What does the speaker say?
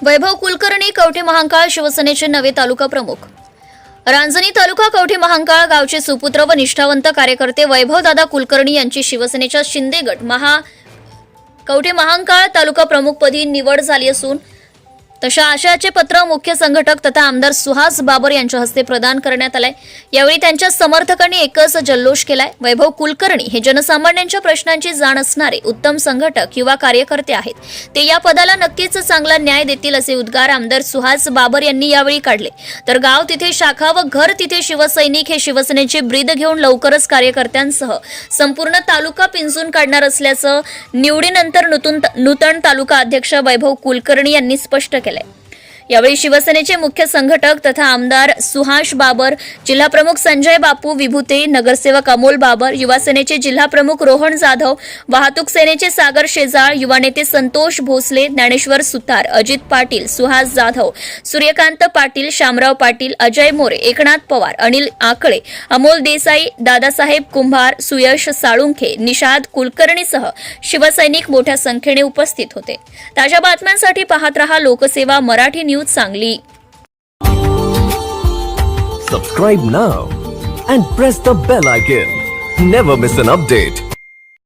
वैभव कुलकर्णी कवठे महांकाळ शिवसेनेचे नवे तालुका प्रमुख। रांजणी तालुका कवठे महांकाळ गावचे सुपुत्र व निष्ठावंत कार्यकर्ते वैभव दादा कुलकर्णी यांची शिवसेनेच्या शिंदे गट कवठे महांकाळ तालुका प्रमुखपदी निवड झाली असून तशा आशयाचे पत्र मुख्य संघटक तथा आमदार सुहास बाबर यांच्या हस्ते प्रदान करण्यात आले। यावेळी त्यांच्या समर्थकांनी एकच जल्लोष केलाय। वैभव कुलकर्णी हे जनसामान्यांच्या प्रश्नांची जाण असणारे उत्तम संघटक युवा कार्यकर्ते आहेत। ते या पदाला नक्कीच चांगला न्याय देतील असे उद्गार आमदार सुहास बाबर यांनी यावेळी काढले। तर गाव तिथे शाखा व घर तिथे शिवसैनिक हे शिवसेनेचे ब्रीद घेऊन लवकरच कार्यकर्त्यांसह संपूर्ण तालुका पिंजून काढणार असल्याचं निवडीनंतर नूतन तालुका अध्यक्ष वैभव कुलकर्णी यांनी स्पष्ट केले। यावेळी शिवसेनेचे मुख्य संघटक तथा आमदार सुहास बाबर, जिल्हा प्रमुख संजय बापू विभूते, नगरसेवक अमोल बाबर, युवा सेनेचे जिल्हा प्रमुख रोहन जाधव, वाहतूक सेनेचे सागर शेजाळ, युवा नेते संतोष भोसले, ज्ञानेश्वर सुतार, अजित पाटील, सुहास जाधव, सूर्यकांत पाटील, शामराव पाटील, अजय मोरे, एकनाथ पवार, अनिल आकळे, अमोल देसाई, दादासाहेब कुंभार, सुयश साळुंखे, निषाद कुलकर्णीसह शिवसैनिक मोठ्या संख्येने उपस्थित होते। ताज्या बातम्यांसाठी पाहत रहा लोकसेवा Marathi news Sangli. Subscribe now and press the bell icon. Never miss an update.